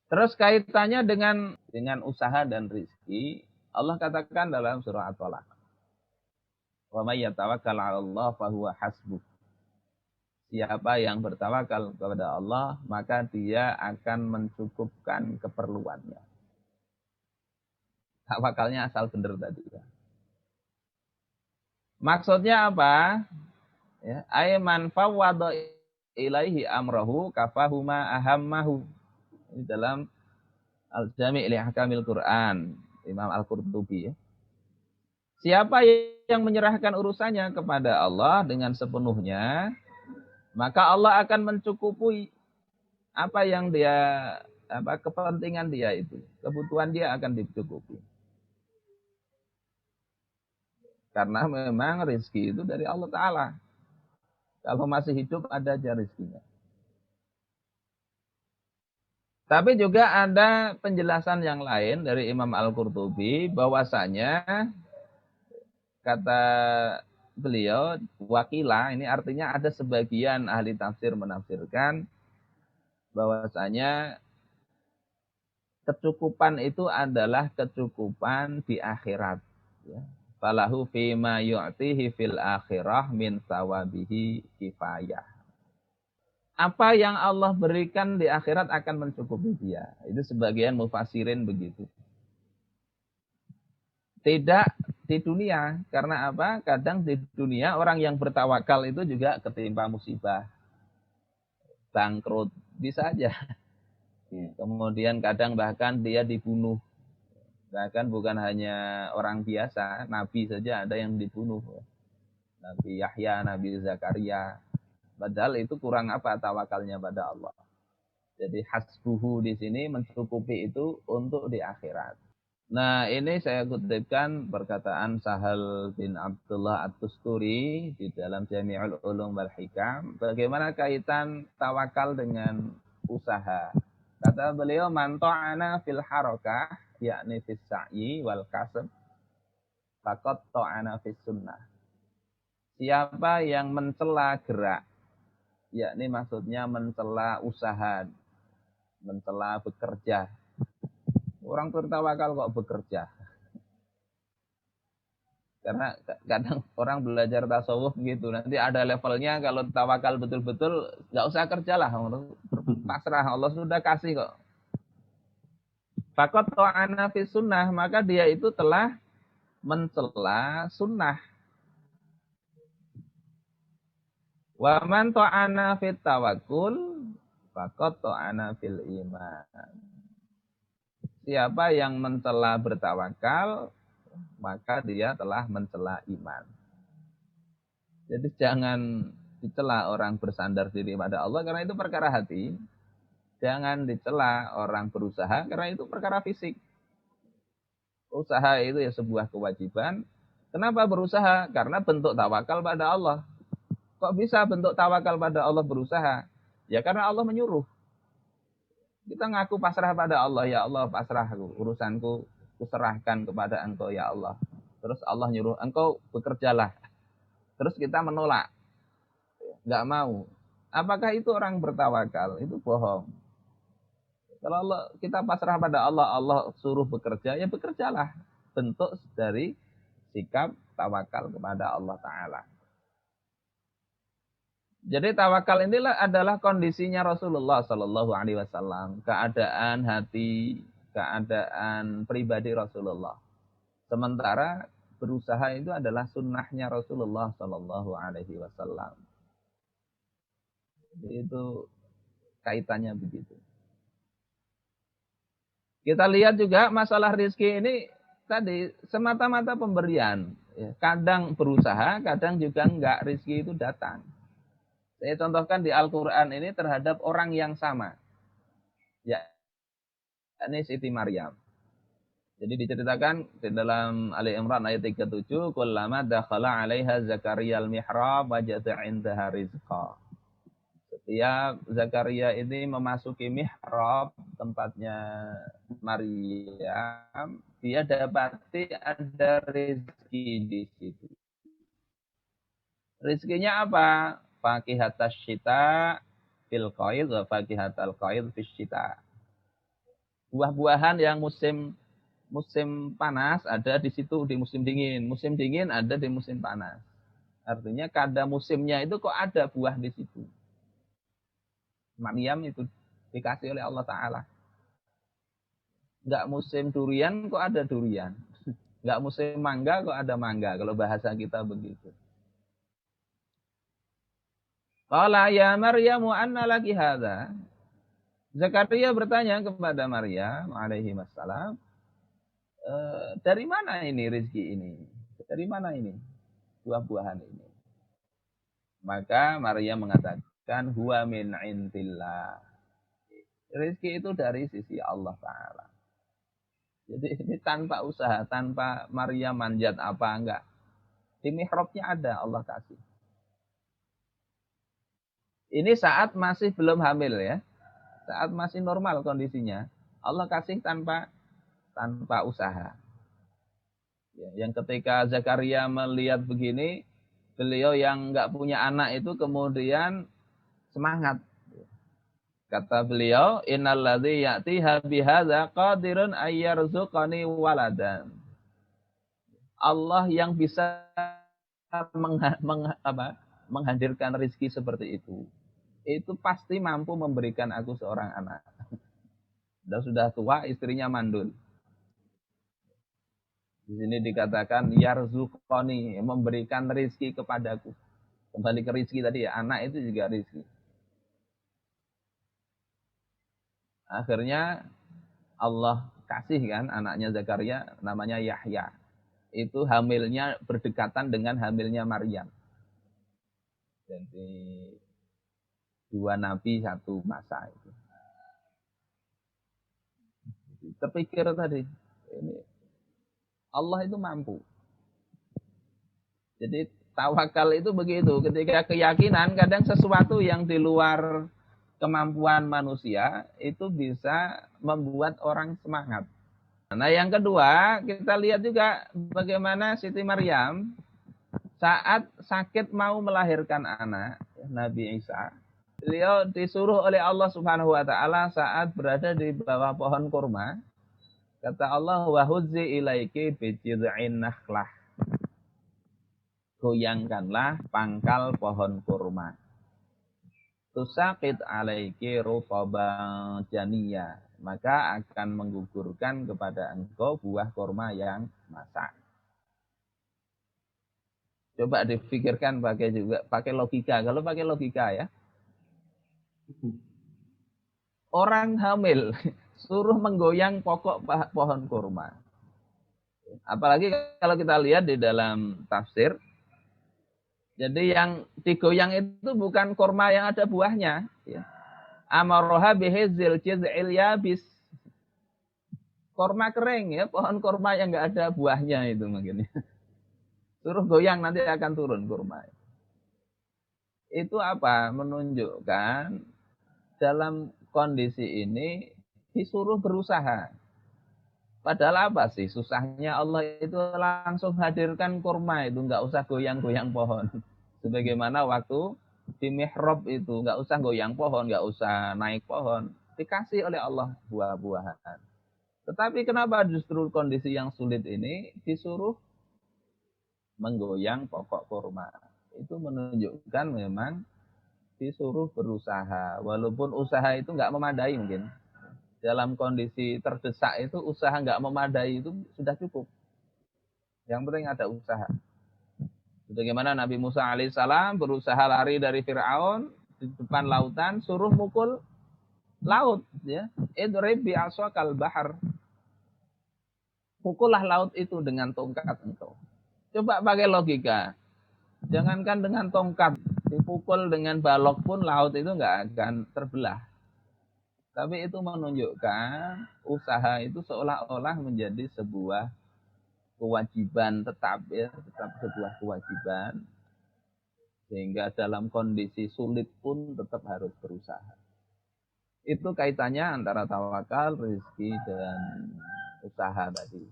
Terus kaitannya dengan usaha dan rizki, Allah katakan dalam surah At-Thalaq, "Wa may yatawakkal 'ala Allah fahuwa hasbuh." Siapa yang bertawakal kepada Allah, maka dia akan mencukupkan keperluannya. Tawakalnya asal benar tadi ya. Maksudnya apa? Ya, ay man fawwada ilaihi amrahu kafahuma ahammahu. Ini dalam Al-Jami' li Ahkamil Quran, Imam Al-Qurtubi ya. Siapa yang menyerahkan urusannya kepada Allah dengan sepenuhnya, maka Allah akan mencukupi apa yang kepentingan dia itu. Kebutuhan dia akan dicukupi. Karena memang rezeki itu dari Allah Ta'ala. Kalau masih hidup ada aja rezekinya. Tapi juga ada penjelasan yang lain dari Imam Al-Qurtubi bahwasanya kata beliau wakilah ini artinya ada sebagian ahli tafsir menafsirkan bahwasanya kecukupan itu adalah kecukupan di akhirat ya. Falahu fima yu'tihi fil akhirah min sawabihi kifayah. Apa yang Allah berikan di akhirat akan mencukupi dia. Itu sebagian mufassirin begitu. Tidak di dunia. Karena apa? Kadang di dunia orang yang bertawakal itu juga ketimpa musibah. Bangkrut. Bisa aja. Kemudian kadang bahkan dia dibunuh. Bahkan bukan hanya orang biasa. Nabi saja ada yang dibunuh. Nabi Yahya, Nabi Zakaria. Padahal itu kurang apa tawakalnya pada Allah. Jadi hasbuhu di sini mencukupi itu untuk di akhirat. Nah, ini saya kutipkan perkataan Sahal bin Abdullah At-Tusturi di dalam Jami'ul Ulum wal Hikam. Bagaimana kaitan tawakal dengan usaha? Kata beliau, man ta'ana fil harakah, yakni fis sa'yi wal kasb, faqad ta'ana fis sunnah. Siapa yang mencela gerak, yakni maksudnya mencela usaha, mencela bekerja. Orang bertawakal kok bekerja. Karena kadang orang belajar tasawuf gitu, nanti ada levelnya kalau tawakal betul-betul nggak usah kerjalah, pasrah Allah sudah kasih kok. Fakot ta'ana fi sunnah, maka dia itu telah mencela sunnah. Wa man ta'ana fit tawakkul fakot ta'ana fil iman. Siapa yang mencela bertawakal, maka dia telah mencela iman. Jadi jangan dicela orang bersandar diri pada Allah karena itu perkara hati. Jangan dicela orang berusaha karena itu perkara fisik. Usaha itu ya sebuah kewajiban. Kenapa berusaha? Karena bentuk tawakal pada Allah. Kok bisa bentuk tawakal pada Allah berusaha? Ya karena Allah menyuruh. Kita ngaku pasrah pada Allah, ya Allah pasrah urusanku, kuserahkan kepada Engkau ya Allah. Terus Allah nyuruh engkau bekerjalah. Terus kita menolak, nggak mau. Apakah itu orang bertawakal? Itu bohong. Kalau Allah, kita pasrah pada Allah, Allah suruh bekerja, ya bekerjalah. Bentuk dari sikap tawakal kepada Allah Ta'ala. Jadi tawakal inilah adalah kondisinya Rasulullah Sallallahu Alaihi Wasallam, keadaan hati, keadaan pribadi Rasulullah. Sementara berusaha itu adalah sunnahnya Rasulullah Sallallahu Alaihi Wasallam. Jadi itu kaitannya begitu. Kita lihat juga masalah rezeki ini tadi semata-mata pemberian. Kadang berusaha, kadang juga enggak, rezeki itu datang. Saya contohkan di Al-Quran ini terhadap orang yang sama. Yakni Siti Maryam. Jadi diceritakan di dalam Ali Imran ayat 37, kullama dakhala 'alaiha Zakaria al-mihrab wajada 'indaha rizqa. Setiap Zakaria ini memasuki mihrab tempatnya Maryam, dia dapati ada rezeki di situ. Rezekinya apa? Fakihatas syita fil qaid wa fakihatal qaid fis syita. Buah-buahan yang musim musim panas ada di situ di musim dingin. Musim dingin ada di musim panas. Artinya kada musimnya itu kok ada buah di situ. Maryam itu dikasih oleh Allah Ta'ala. Enggak musim durian kok ada durian. Enggak musim mangga kok ada mangga. Kalau bahasa kita begitu. Qala ya Maryamu anna laki hadza. Zakaria bertanya kepada Maryam alaihi wassalam, dari mana ini rezeki ini? Dari mana ini buah-buahan ini? Maka Maryam mengatakan huwa min indillah. Rezeki itu dari sisi Allah Ta'ala. Jadi ini tanpa usaha, tanpa Maryam manjat apa enggak. Di mihrabnya ada Allah kasih. Ini saat masih belum hamil ya. Saat masih normal kondisinya. Allah kasih tanpa usaha. Ya, yang ketika Zakaria melihat begini, beliau yang enggak punya anak itu kemudian semangat. Kata beliau, innalladzi ya'tiha bihadza qadirun ayyarzuqani waladan. Allah yang bisa menghadirkan rezeki seperti itu pasti mampu memberikan aku seorang anak. Dan sudah tua, istrinya mandul. Di sini dikatakan yarzuqani, memberikan rezeki kepadaku. Kembali ke rezeki tadi ya, anak itu juga rezeki. Akhirnya Allah kasih kan anaknya Zakaria namanya Yahya. Itu hamilnya berdekatan dengan hamilnya Maryam. Jadi dua nabi satu masa itu. Terpikir tadi, ini Allah itu mampu. Jadi tawakal itu begitu. Ketika keyakinan kadang sesuatu yang di luar kemampuan manusia itu bisa membuat orang semangat. Nah yang kedua kita lihat juga bagaimana Siti Maryam saat sakit mau melahirkan anak Nabi Isa. Beliau disuruh oleh Allah Subhanahu wa taala saat berada di bawah pohon kurma. Kata Allah, wa huzzi ilaiki bi jid'in nakhlah. Goyangkanlah pangkal pohon kurma. Tusaqit alaiki rutaban janiyya. Maka akan menggugurkan kepada engkau buah kurma yang masak. Coba dipikirkan pakai logika. Kalau pakai logika ya. Orang hamil suruh menggoyang pokok pohon kurma. Apalagi kalau kita lihat di dalam tafsir, jadi yang digoyang itu bukan kurma yang ada buahnya. Ya. Amaroha bihizil jiz'il yabis. Kurma kering ya, pohon kurma yang nggak ada buahnya itu mungkin. Suruh goyang nanti akan turun kurma. Itu apa? Menunjukkan dalam kondisi ini disuruh berusaha. Padahal apa sih susahnya Allah itu langsung hadirkan kurma itu, nggak usah goyang-goyang pohon. Sebagaimana waktu di mihrab itu nggak usah goyang pohon, nggak usah naik pohon, dikasih oleh Allah buah-buahan. Tetapi kenapa justru kondisi yang sulit ini disuruh menggoyang pokok kurma? Itu menunjukkan memang disuruh berusaha, walaupun usaha itu nggak memadai mungkin. Dalam kondisi terdesak itu usaha nggak memadai itu sudah cukup. Yang penting ada usaha. Bagaimana Nabi Musa alaihissalam berusaha lari dari Fir'aun di depan lautan, suruh mukul laut. Ya. Idrib bi'aswakal bahar. Pukullah laut itu dengan tongkat engkau. Coba pakai logika. Jangankan dengan tongkat, dipukul dengan balok pun laut itu nggak akan terbelah. Tapi itu menunjukkan usaha itu seolah-olah menjadi sebuah kewajiban tetap ya, tetap sebuah kewajiban. Sehingga dalam kondisi sulit pun tetap harus berusaha. Itu kaitannya antara tawakal, rezeki dan usaha tadi.